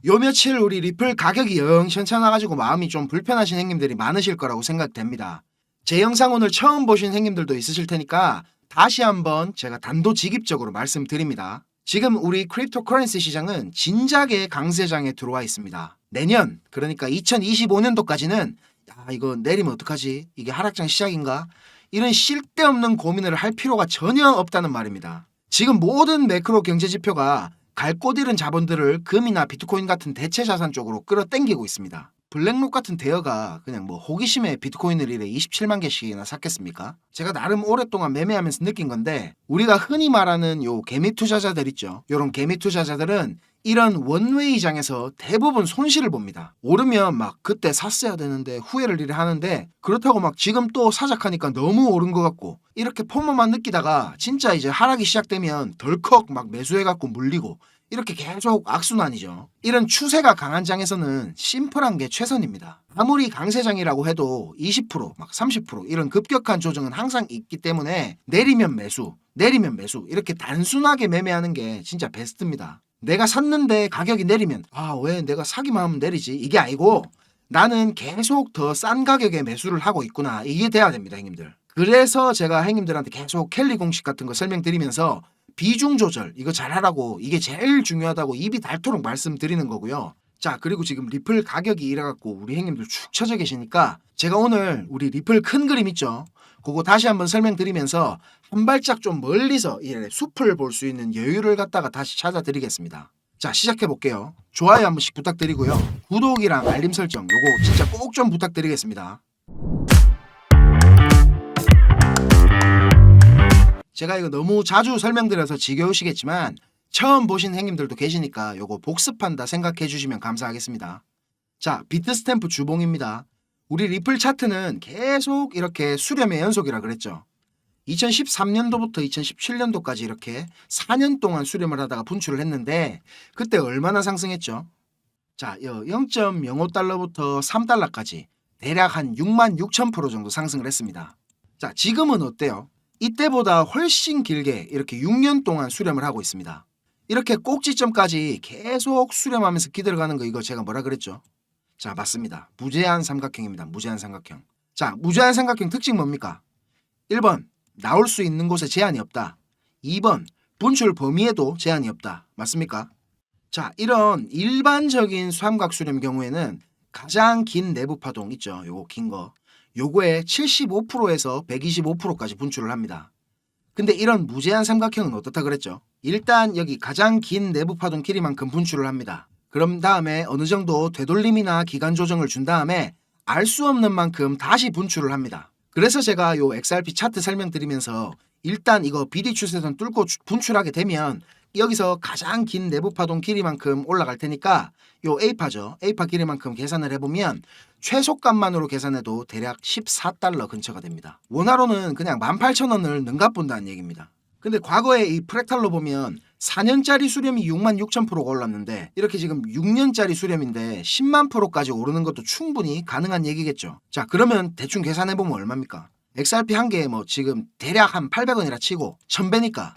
요 며칠 우리 리플 가격이 영 현찮아가지고 마음이 좀 불편하신 형님들이 많으실 거라고 생각됩니다. 제 영상 오늘 처음 보신 형님들도 있으실 테니까 다시 한번 제가 단도직입적으로 말씀드립니다. 지금 우리 크립토커런시 시장은 진작에 강세장에 들어와 있습니다. 내년 그러니까 2025년도까지는 야 이거 내리면 어떡하지? 이게 하락장 시작인가? 이런 쓸데없는 고민을 할 필요가 전혀 없다는 말입니다. 지금 모든 매크로 경제지표가 갈 곳 잃은 자본들을 금이나 비트코인 같은 대체 자산 쪽으로 끌어당기고 있습니다. 블랙록 같은 대여가 그냥 뭐 호기심에 비트코인을 이래 27만 개씩이나 샀겠습니까? 제가 나름 오랫동안 매매하면서 느낀 건데 우리가 흔히 말하는 요 개미 투자자들 있죠. 요런 개미 투자자들은 이런 원웨이장에서 대부분 손실을 봅니다. 오르면 막 그때 샀어야 되는데 후회를 이래 하는데 그렇다고 막 지금 또 사작하니까 너무 오른 것 같고 이렇게 포모만 느끼다가 진짜 이제 하락이 시작되면 덜컥 막 매수해갖고 물리고 이렇게 계속 악순환이죠. 이런 추세가 강한 장에서는 심플한 게 최선입니다. 아무리 강세장이라고 해도 20%, 막 30% 이런 급격한 조정은 항상 있기 때문에 내리면 매수 이렇게 단순하게 매매하는 게 진짜 베스트입니다. 내가 샀는데 가격이 내리면 왜 내가 사기만 하면 내리지 이게 아니고 나는 계속 더 싼 가격에 매수를 하고 있구나 이게 돼야 됩니다 형님들. 그래서 제가 형님들한테 계속 켈리 공식 같은 거 설명드리면서 비중 조절 이거 잘하라고 이게 제일 중요하다고 입이 닳도록 말씀드리는 거고요. 자 그리고 지금 리플 가격이 이래갖고 우리 형님들 축 처져 계시니까 제가 오늘 우리 리플 큰 그림 있죠. 그거 다시 한번 설명드리면서 한 발짝 좀 멀리서 이 숲을 볼 수 있는 여유를 갖다가 다시 찾아드리겠습니다. 자 시작해 볼게요. 좋아요 한 번씩 부탁드리고요. 구독이랑 알림 설정 요거 진짜 꼭 좀 부탁드리겠습니다. 제가 이거 너무 자주 설명드려서 지겨우시겠지만 처음 보신 형님들도 계시니까 요거 복습한다 생각해 주시면 감사하겠습니다. 자 비트스탬프 주봉입니다. 우리 리플 차트는 계속 이렇게 수렴의 연속이라 그랬죠. 2013년도부터 2017년도까지 이렇게 4년 동안 수렴을 하다가 분출을 했는데 그때 얼마나 상승했죠? 자 0.05달러부터 3달러까지 대략 한 66,000% 정도 상승을 했습니다. 자 지금은 어때요? 이때보다 훨씬 길게 이렇게 6년 동안 수렴을 하고 있습니다. 이렇게 꼭지점까지 계속 수렴하면서 기들어가는 거 이거 제가 뭐라 그랬죠? 자 맞습니다. 무제한 삼각형입니다. 무제한 삼각형. 자 무제한 삼각형 특징 뭡니까? 1번 나올 수 있는 곳에 제한이 없다. 2번 분출 범위에도 제한이 없다. 맞습니까? 자 이런 일반적인 삼각 수렴 경우에는 가장 긴 내부 파동 있죠. 요거 긴 거. 요거의 75%에서 125%까지 분출을 합니다. 근데 이런 무제한 삼각형은 어떻다 그랬죠? 일단 여기 가장 긴 내부 파동 길이만큼 분출을 합니다. 그럼 다음에 어느 정도 되돌림이나 기간 조정을 준 다음에 알 수 없는 만큼 다시 분출을 합니다. 그래서 제가 요 XRP 차트 설명드리면서 일단 이거 비리 추세선 뚫고 분출하게 되면 여기서 가장 긴 내부 파동 길이만큼 올라갈 테니까 요 A파죠. A파 길이만큼 계산을 해보면 최소값만으로 계산해도 대략 14달러 근처가 됩니다. 원화로는 그냥 18,000원을 능가본다는 얘기입니다. 근데 과거에 이 프랙탈로 보면 4년짜리 수렴이 66,000%가 올랐는데 이렇게 지금 6년짜리 수렴인데 10만 %까지 오르는 것도 충분히 가능한 얘기겠죠. 자 그러면 대충 계산해보면 얼마입니까? XRP 한 개에 뭐 지금 대략 한 800원이라 치고 1000배니까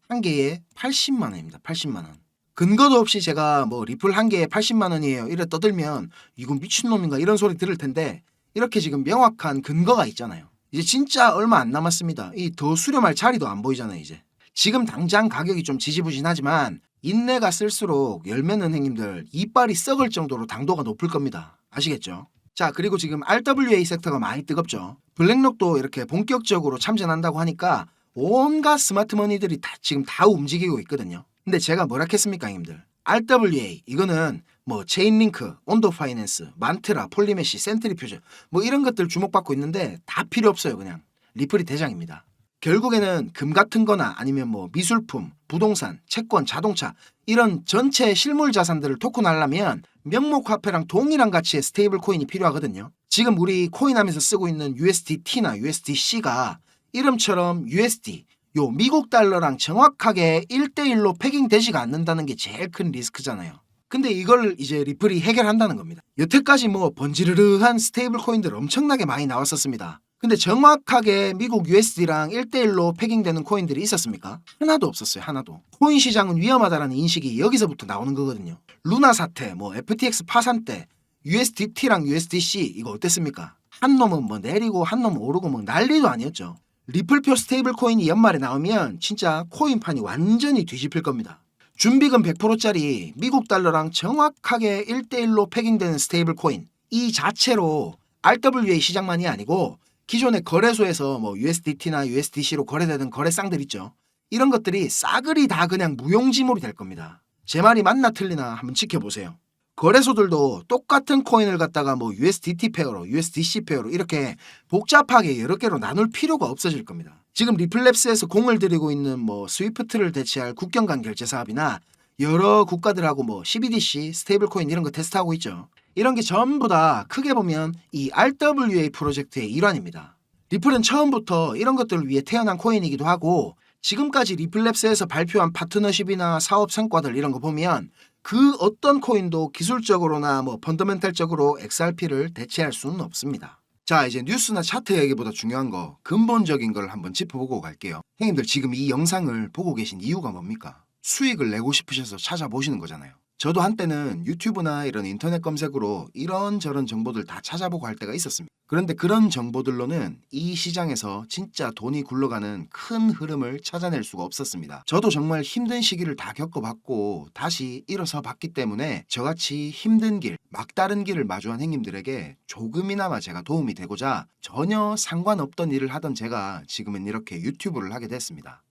한 개에 80만 원입니다. 80만 원. 근거도 없이 제가 뭐 리플 한 개에 80만 원이에요. 이래 떠들면 이건 미친놈인가 이런 소리 들을 텐데 이렇게 지금 명확한 근거가 있잖아요. 이제 진짜 얼마 안 남았습니다. 이 더 수렴할 자리도 안 보이잖아요. 이제. 지금 당장 가격이 좀 지지부진하지만 인내가 쓸수록 열매는 형님들 이빨이 썩을 정도로 당도가 높을 겁니다. 아시겠죠? 자 그리고 지금 RWA 섹터가 많이 뜨겁죠. 블랙록도 이렇게 본격적으로 참전한다고 하니까 온갖 스마트머니들이 지금 다 움직이고 있거든요. 근데 제가 뭐라 했습니까 형님들? RWA 이거는 뭐 체인링크, 온도 파이낸스, 만트라, 폴리메시, 센트리퓨즈 뭐 이런 것들 주목받고 있는데 다 필요 없어요. 그냥 리플이 대장입니다. 결국에는 금 같은 거나 아니면 뭐 미술품, 부동산, 채권, 자동차 이런 전체 실물 자산들을 토큰하려면 명목화폐랑 동일한 가치의 스테이블 코인이 필요하거든요. 지금 우리 코인하면서 쓰고 있는 USDT나 USDC가 이름처럼 USD 요 미국 달러랑 정확하게 1대1로 패깅되지가 않는다는 게 제일 큰 리스크잖아요. 근데 이걸 이제 리플이 해결한다는 겁니다. 여태까지 뭐 번지르르한 스테이블 코인들 엄청나게 많이 나왔었습니다. 근데 정확하게 미국 USD랑 1대1로 패깅되는 코인들이 있었습니까? 하나도 없었어요. 하나도. 코인 시장은 위험하다라는 인식이 여기서부터 나오는 거거든요. 루나 사태, 뭐 FTX 파산 때 USDT랑 USDC 이거 어땠습니까? 한 놈은 뭐 내리고 한 놈은 오르고 뭐 난리도 아니었죠. 리플표 스테이블 코인이 연말에 나오면 진짜 코인판이 완전히 뒤집힐 겁니다. 준비금 100%짜리 미국 달러랑 정확하게 1대1로 패깅되는 스테이블 코인 이 자체로 RWA 시장만이 아니고 기존의 거래소에서 뭐 USDT나 USDC로 거래되던 거래상들 있죠. 이런 것들이 싸그리 다 그냥 무용지물이 될 겁니다. 제 말이 맞나 틀리나 한번 지켜보세요. 거래소들도 똑같은 코인을 갖다가 뭐 USDT 페어로, USDC 페어로 이렇게 복잡하게 여러 개로 나눌 필요가 없어질 겁니다. 지금 리플랩스에서 공을 들이고 있는 뭐 스위프트를 대체할 국경 간 결제 사업이나 여러 국가들하고 뭐 CBDC, 스테이블 코인 이런 거 테스트하고 있죠. 이런 게 전부 다 크게 보면 이 RWA 프로젝트의 일환입니다. 리플은 처음부터 이런 것들을 위해 태어난 코인이기도 하고 지금까지 리플랩스에서 발표한 파트너십이나 사업 성과들 이런 거 보면 그 어떤 코인도 기술적으로나 뭐 펀더멘탈적으로 XRP를 대체할 수는 없습니다. 자, 이제 뉴스나 차트 얘기보다 중요한 거 근본적인 걸 한번 짚어보고 갈게요. 형님들 지금 이 영상을 보고 계신 이유가 뭡니까? 수익을 내고 싶으셔서 찾아보시는 거잖아요. 저도 한때는 유튜브나 이런 인터넷 검색으로 이런저런 정보들 다 찾아보고 할 때가 있었습니다. 그런데 그런 정보들로는 이 시장에서 진짜 돈이 굴러가는 큰 흐름을 찾아낼 수가 없었습니다. 저도 정말 힘든 시기를 다 겪어봤고 다시 일어서 봤기 때문에 저같이 힘든 길, 막다른 길을 마주한 행님들에게 조금이나마 제가 도움이 되고자 전혀 상관없던 일을 하던 제가 지금은 이렇게 유튜브를 하게 됐습니다.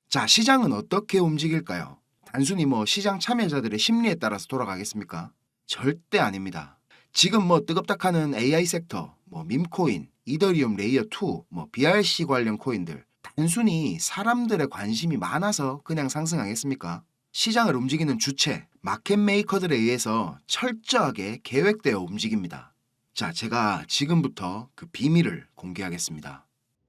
자, 시장은 어떻게 움직일까요? 단순히 뭐 시장 참여자들의 심리에 따라서 돌아가겠습니까? 절대 아닙니다. 지금 뭐 뜨겁다하는 AI 섹터, 뭐 밈코인, 이더리움 레이어 2, 뭐 BRC 관련 코인들 단순히 사람들의 관심이 많아서 그냥 상승하겠습니까? 시장을 움직이는 주체, 마켓 메이커들에 의해서 철저하게 계획되어 움직입니다. 자, 제가 지금부터 그 비밀을 공개하겠습니다.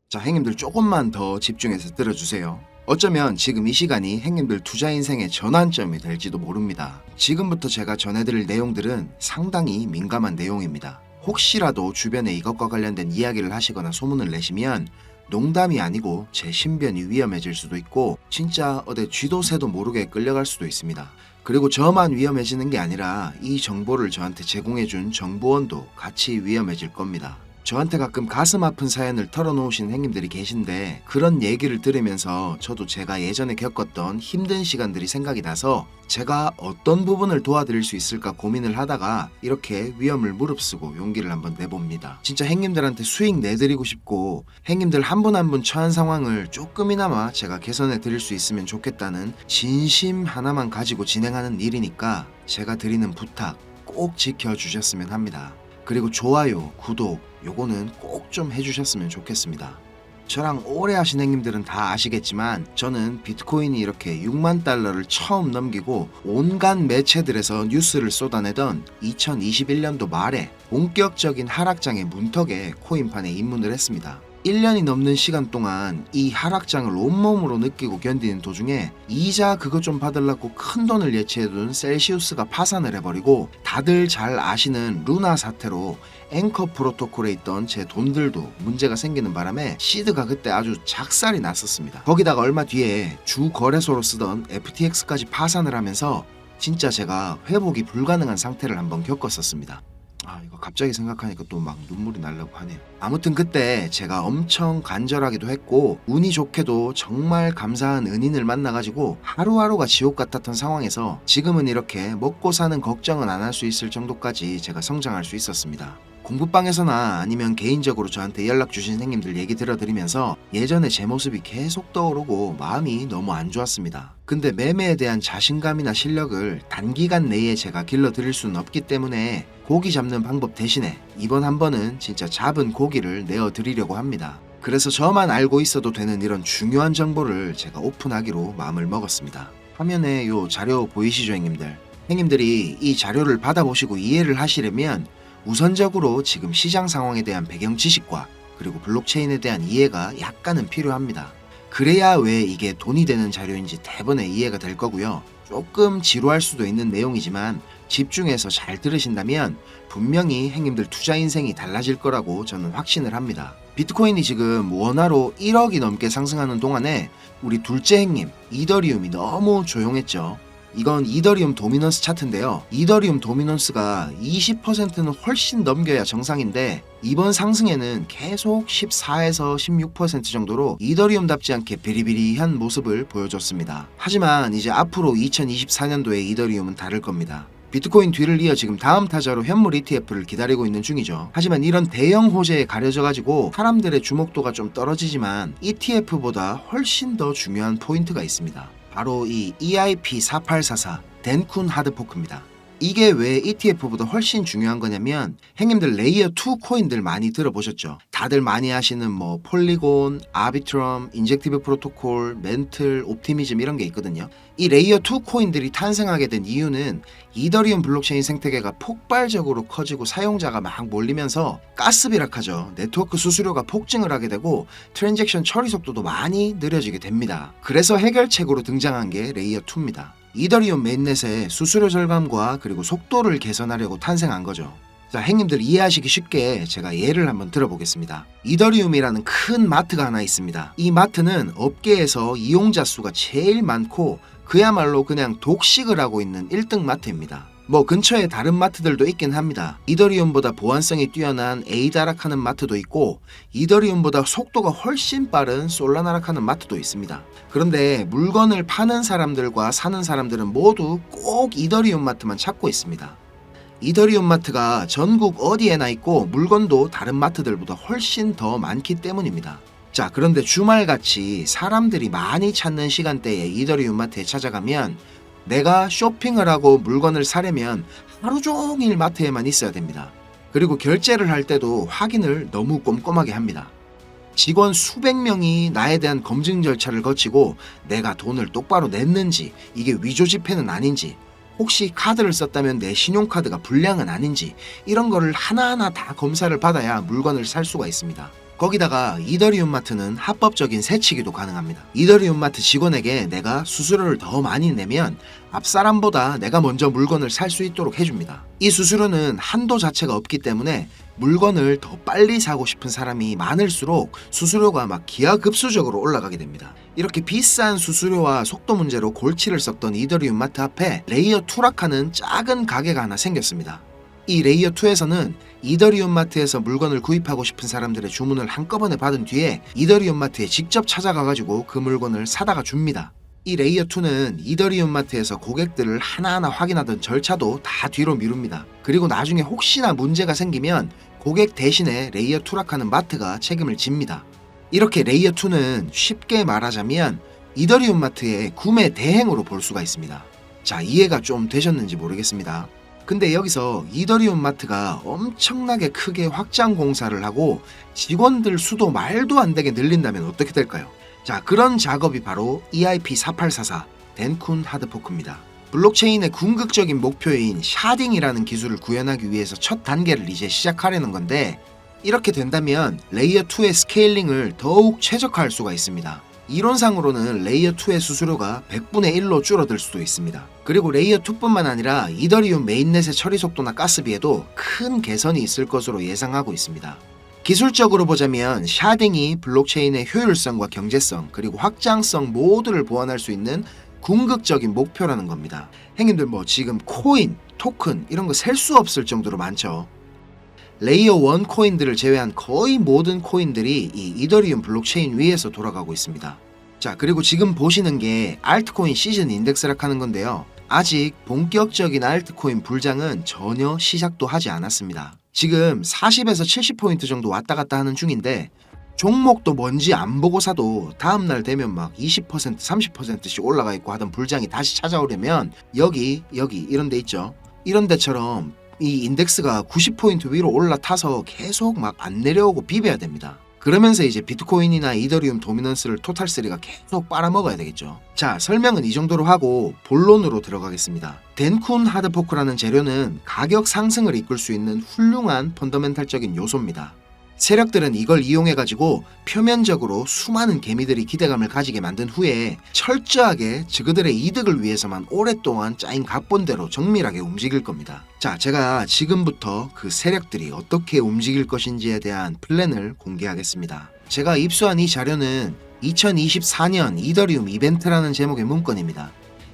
자, 행님들 조금만 더 집중해서 들어주세요. 어쩌면 지금 이 시간이 행님들 투자 인생의 전환점이 될지도 모릅니다. 지금부터 제가 전해드릴 내용들은 상당히 민감한 내용입니다. 혹시라도 주변에 이것과 관련된 이야기를 하시거나 소문을 내시면 농담이 아니고 제 신변이 위험해질 수도 있고 진짜 어디 쥐도 새도 모르게 끌려갈 수도 있습니다. 그리고 저만 위험해지는 게 아니라 이 정보를 저한테 제공해준 정보원도 같이 위험해질 겁니다. 저한테 가끔 가슴 아픈 사연을 털어놓으신 행님들이 계신데 그런 얘기를 들으면서 저도 제가 예전에 겪었던 힘든 시간들이 생각이 나서 제가 어떤 부분을 도와드릴 수 있을까 고민을 하다가 이렇게 위험을 무릅쓰고 용기를 한번 내봅니다. 진짜 행님들한테 수익 내드리고 싶고 행님들 한 분 한 분 처한 상황을 조금이나마 제가 개선해 드릴 수 있으면 좋겠다는 진심 하나만 가지고 진행하는 일이니까 제가 드리는 부탁 꼭 지켜주셨으면 합니다. 그리고 좋아요, 구독 요거는 꼭 좀 해주셨으면 좋겠습니다. 저랑 오래 하신 행님들은 다 아시겠지만 저는 비트코인이 이렇게 6만 달러를 처음 넘기고 온갖 매체들에서 뉴스를 쏟아내던 2021년도 말에 본격적인 하락장의 문턱에 코인판에 입문을 했습니다. 1년이 넘는 시간 동안 이 하락장을 온몸으로 느끼고 견디는 도중에 이자 그거 좀 받으려고 큰 돈을 예치해둔 셀시우스가 파산을 해버리고 다들 잘 아시는 루나 사태로 앵커 프로토콜에 있던 제 돈들도 문제가 생기는 바람에 시드가 그때 아주 작살이 났었습니다. 거기다가 얼마 뒤에 주 거래소로 쓰던 FTX까지 파산을 하면서 진짜 제가 회복이 불가능한 상태를 한번 겪었었습니다. 이거 갑자기 생각하니까 또 막 눈물이 나려고 하네요. 아무튼 그때 제가 엄청 간절하기도 했고 운이 좋게도 정말 감사한 은인을 만나가지고 하루하루가 지옥 같았던 상황에서 지금은 이렇게 먹고 사는 걱정은 안 할 수 있을 정도까지 제가 성장할 수 있었습니다. 공부방에서나 아니면 개인적으로 저한테 연락 주신 형님들 얘기 들어드리면서 예전에 제 모습이 계속 떠오르고 마음이 너무 안 좋았습니다. 근데 매매에 대한 자신감이나 실력을 단기간 내에 제가 길러드릴 수는 없기 때문에 고기 잡는 방법 대신에 이번 한 번은 진짜 잡은 고기를 내어드리려고 합니다. 그래서 저만 알고 있어도 되는 이런 중요한 정보를 제가 오픈하기로 마음을 먹었습니다. 화면에 요 자료 보이시죠 형님들? 형님들이 이 자료를 받아보시고 이해를 하시려면 우선적으로 지금 시장 상황에 대한 배경 지식과 그리고 블록체인에 대한 이해가 약간은 필요합니다. 그래야 왜 이게 돈이 되는 자료인지 대번에 이해가 될 거고요. 조금 지루할 수도 있는 내용이지만 집중해서 잘 들으신다면 분명히 행님들 투자 인생이 달라질 거라고 저는 확신을 합니다. 비트코인이 지금 원화로 1억이 넘게 상승하는 동안에 우리 둘째 행님 이더리움이 너무 조용했죠. 이건 이더리움 도미넌스 차트인데요. 이더리움 도미넌스가 20%는 훨씬 넘겨야 정상인데 이번 상승에는 계속 14에서 16% 정도로 이더리움답지 않게 비리비리한 모습을 보여줬습니다. 하지만 이제 앞으로 2024년도에 이더리움은 다를 겁니다. 비트코인 뒤를 이어 지금 다음 타자로 현물 ETF를 기다리고 있는 중이죠. 하지만 이런 대형 호재에 가려져가지고 사람들의 주목도가 좀 떨어지지만 ETF보다 훨씬 더 중요한 포인트가 있습니다. 바로 이 EIP4844 덴쿤 하드포크입니다. 이게 왜 ETF보다 훨씬 중요한 거냐면 행님들 레이어 2 코인들 많이 들어보셨죠? 다들 많이 하시는 뭐 폴리곤, 아비트럼, 인젝티브 프로토콜, 멘틀, 옵티미즘 이런 게 있거든요. 이 레이어 2 코인들이 탄생하게 된 이유는 이더리움 블록체인 생태계가 폭발적으로 커지고 사용자가 막 몰리면서 가스비락하죠. 네트워크 수수료가 폭증을 하게 되고 트랜잭션 처리 속도도 많이 느려지게 됩니다. 그래서 해결책으로 등장한 게 레이어 2입니다. 이더리움 메인넷의 수수료 절감과 그리고 속도를 개선하려고 탄생한 거죠. 자, 행님들 이해하시기 쉽게 제가 예를 한번 들어보겠습니다. 이더리움이라는 큰 마트가 하나 있습니다. 이 마트는 업계에서 이용자 수가 제일 많고 그야말로 그냥 독식을 하고 있는 1등 마트입니다. 뭐 근처에 다른 마트들도 있긴 합니다. 이더리움보다 보안성이 뛰어난 에이다락하는 마트도 있고 이더리움보다 속도가 훨씬 빠른 솔라나락하는 마트도 있습니다. 그런데 물건을 파는 사람들과 사는 사람들은 모두 꼭 이더리움 마트만 찾고 있습니다. 이더리움 마트가 전국 어디에나 있고 물건도 다른 마트들보다 훨씬 더 많기 때문입니다. 자, 그런데 주말같이 사람들이 많이 찾는 시간대에 이더리움 마트에 찾아가면 내가 쇼핑을 하고 물건을 사려면 하루 종일 마트에만 있어야 됩니다. 그리고 결제를 할 때도 확인을 너무 꼼꼼하게 합니다. 직원 수백 명이 나에 대한 검증 절차를 거치고 내가 돈을 똑바로 냈는지, 이게 위조 지폐는 아닌지, 혹시 카드를 썼다면 내 신용카드가 불량은 아닌지 이런 거를 하나하나 다 검사를 받아야 물건을 살 수가 있습니다. 거기다가 이더리움 마트는 합법적인 세치기도 가능합니다. 이더리움 마트 직원에게 내가 수수료를 더 많이 내면 앞사람보다 내가 먼저 물건을 살 수 있도록 해줍니다. 이 수수료는 한도 자체가 없기 때문에 물건을 더 빨리 사고 싶은 사람이 많을수록 수수료가 막 기하급수적으로 올라가게 됩니다. 이렇게 비싼 수수료와 속도 문제로 골치를 썩던 이더리움 마트 앞에 레이어 투락하는 작은 가게가 하나 생겼습니다. 이 레이어 2에서는 이더리움 마트에서 물건을 구입하고 싶은 사람들의 주문을 한꺼번에 받은 뒤에 이더리움 마트에 직접 찾아가가지고 그 물건을 사다가 줍니다. 이 레이어 2는 이더리움 마트에서 고객들을 하나하나 확인하던 절차도 다 뒤로 미룹니다. 그리고 나중에 혹시나 문제가 생기면 고객 대신에 레이어 투락하는 마트가 책임을 집니다. 이렇게 레이어 2는 쉽게 말하자면 이더리움 마트의 구매 대행으로 볼 수가 있습니다. 자, 이해가 좀 되셨는지 모르겠습니다. 근데 여기서 이더리움 마트가 엄청나게 크게 확장 공사를 하고 직원들 수도 말도 안 되게 늘린다면 어떻게 될까요? 자, 그런 작업이 바로 EIP4844 덴쿤 하드포크입니다. 블록체인의 궁극적인 목표인 샤딩이라는 기술을 구현하기 위해서 첫 단계를 이제 시작하려는 건데 이렇게 된다면 레이어 2의 스케일링을 더욱 최적화할 수가 있습니다. 이론상으로는 레이어 2의 수수료가 100분의 1로 줄어들 수도 있습니다. 그리고 레이어 2뿐만 아니라 이더리움 메인넷의 처리 속도나 가스비에도 큰 개선이 있을 것으로 예상하고 있습니다. 기술적으로 보자면 샤딩이 블록체인의 효율성과 경제성 그리고 확장성 모두를 보완할 수 있는 궁극적인 목표라는 겁니다. 행님들 뭐 지금 코인, 토큰 이런 거 셀 수 없을 정도로 많죠. 레이어 1 코인들을 제외한 거의 모든 코인들이 이 이더리움 블록체인 위에서 돌아가고 있습니다. 자, 그리고 지금 보시는 게 알트코인 시즌 인덱스락 하는 건데요. 아직 본격적인 알트코인 불장은 전혀 시작도 하지 않았습니다. 지금 40에서 70포인트 정도 왔다 갔다 하는 중인데 종목도 뭔지 안 보고 사도 다음날 되면 막 20%, 30%씩 올라가 있고 하던 불장이 다시 찾아오려면 여기 이런 데 있죠. 이런 데처럼 이 인덱스가 90포인트 위로 올라타서 계속 막 안 내려오고 비벼야 됩니다. 그러면서 이제 비트코인이나 이더리움 도미넌스를 토탈3가 계속 빨아먹어야 되겠죠. 자, 설명은 이 정도로 하고 본론으로 들어가겠습니다. 덴쿤 하드포크라는 재료는 가격 상승을 이끌 수 있는 훌륭한 펀더멘탈적인 요소입니다. 세력들은 이걸 이용해가지고 표면적으로 수많은 개미들이 기대감을 가지게 만든 후에 철저하게 그들의 이득을 위해서만 오랫동안 짜인 각본대로 정밀하게 움직일 겁니다. 자, 제가 지금부터 그 세력들이 어떻게 움직일 것인지에 대한 플랜을 공개하겠습니다. 제가 입수한 이 자료는 2024년 이더리움 이벤트라는 제목의 문건입니다.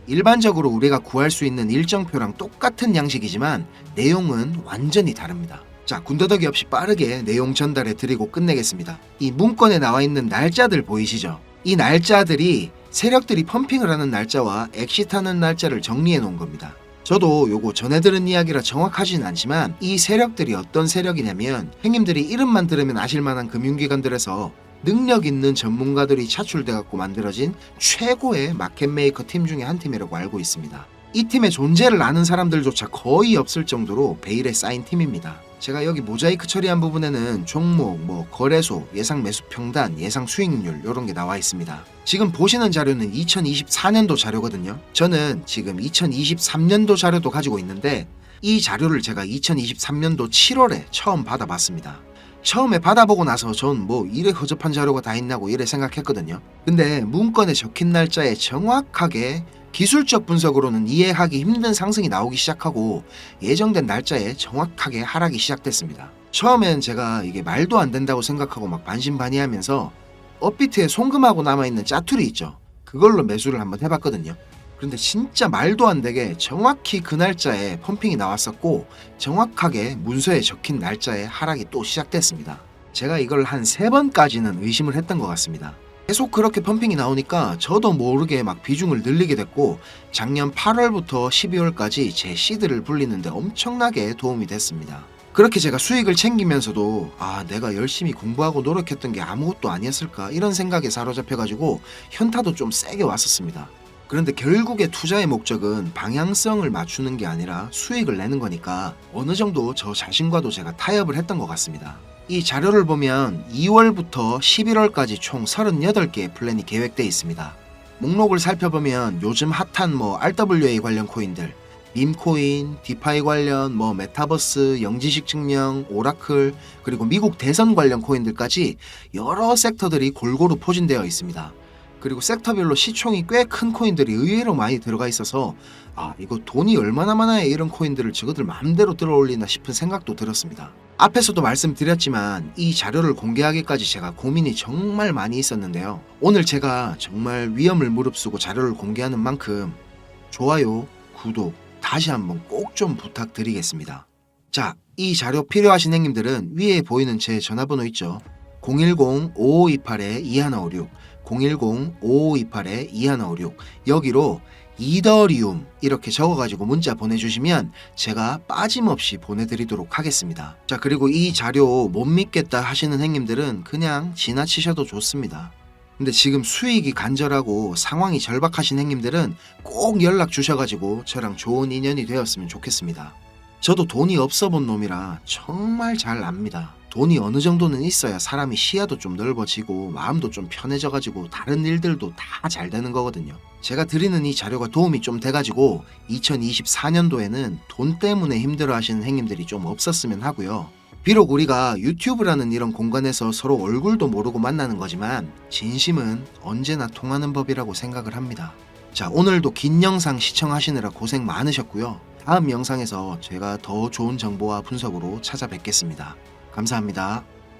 일반적으로 우리가 구할 수 있는 일정표랑 똑같은 양식이지만 내용은 완전히 다릅니다. 자, 군더더기 없이 빠르게 내용 전달해 드리고 끝내겠습니다. 이 문건에 나와 있는 날짜들 보이시죠? 이 날짜들이 세력들이 펌핑을 하는 날짜와 엑시트하는 날짜를 정리해 놓은 겁니다. 저도 요거 전해 들은 이야기라 정확하진 않지만 이 세력들이 어떤 세력이냐면 형님들이 이름만 들으면 아실만한 금융기관들에서 능력 있는 전문가들이 차출돼 갖고 만들어진 최고의 마켓 메이커 팀 중에 한 팀이라고 알고 있습니다. 이 팀의 존재를 아는 사람들조차 거의 없을 정도로 베일에 쌓인 팀입니다. 제가 여기 모자이크 처리한 부분에는 종목, 거래소, 예상 매수 평단, 예상 수익률 이런 게 나와 있습니다. 지금 보시는 자료는 2024년도 자료거든요. 저는 지금 2023년도 자료도 가지고 있는데 이 자료를 제가 2023년도 7월에 처음 받아봤습니다. 처음에 받아보고 나서 전 뭐 이래 허접한 자료가 다 있냐고 이래 생각했거든요. 근데 문건에 적힌 날짜에 정확하게 기술적 분석으로는 이해하기 힘든 상승이 나오기 시작하고 예정된 날짜에 정확하게 하락이 시작됐습니다. 처음엔 제가 이게 말도 안 된다고 생각하고 막 반신반의하면서 업비트에 송금하고 남아있는 짜투리 있죠. 그걸로 매수를 한번 해봤거든요. 그런데 진짜 말도 안 되게 정확히 그 날짜에 펌핑이 나왔었고 정확하게 문서에 적힌 날짜에 하락이 또 시작됐습니다. 제가 이걸 한 3번까지는 의심을 했던 것 같습니다. 계속 그렇게 펌핑이 나오니까 저도 모르게 막 비중을 늘리게 됐고 작년 8월부터 12월까지 제 시드를 불리는데 엄청나게 도움이 됐습니다. 그렇게 제가 수익을 챙기면서도 내가 열심히 공부하고 노력했던 게 아무것도 아니었을까 이런 생각에 사로잡혀가지고 현타도 좀 세게 왔었습니다. 그런데 결국에 투자의 목적은 방향성을 맞추는 게 아니라 수익을 내는 거니까 어느 정도 저 자신과도 제가 타협을 했던 것 같습니다. 이 자료를 보면 2월부터 11월까지 총 38개의 플랜이 계획되어 있습니다. 목록을 살펴보면 요즘 핫한 RWA 관련 코인들, 밈코인, 디파이 관련 메타버스, 영지식 증명, 오라클, 그리고 미국 대선 관련 코인들까지 여러 섹터들이 골고루 포진되어 있습니다. 그리고 섹터별로 시총이 꽤 큰 코인들이 의외로 많이 들어가 있어서 이거 돈이 얼마나 많아야 이런 코인들을 저거들 마음대로 들어올리나 싶은 생각도 들었습니다. 앞에서도 말씀드렸지만 이 자료를 공개하기까지 제가 고민이 정말 많이 있었는데요. 오늘 제가 정말 위험을 무릅쓰고 자료를 공개하는 만큼 좋아요, 구독 다시 한번 꼭 좀 부탁드리겠습니다. 자, 이 자료 필요하신 형님들은 위에 보이는 제 전화번호 있죠. 010-5528-2156 010-5528-2156 여기로 이더리움 이렇게 적어가지고 문자 보내주시면 제가 빠짐없이 보내드리도록 하겠습니다. 자, 그리고 이 자료 못 믿겠다 하시는 형님들은 그냥 지나치셔도 좋습니다. 근데 지금 수익이 간절하고 상황이 절박하신 형님들은 꼭 연락 주셔가지고 저랑 좋은 인연이 되었으면 좋겠습니다. 저도 돈이 없어 본 놈이라 정말 잘 압니다. 돈이 어느 정도는 있어야 사람이 시야도 좀 넓어지고 마음도 좀 편해져가지고 다른 일들도 다 잘 되는 거거든요. 제가 드리는 이 자료가 도움이 좀 돼가지고 2024년도에는 돈 때문에 힘들어하시는 형님들이 좀 없었으면 하고요. 비록 우리가 유튜브라는 이런 공간에서 서로 얼굴도 모르고 만나는 거지만 진심은 언제나 통하는 법이라고 생각을 합니다. 자, 오늘도 긴 영상 시청하시느라 고생 많으셨고요. 다음 영상에서 제가 더 좋은 정보와 분석으로 찾아뵙겠습니다. 감사합니다.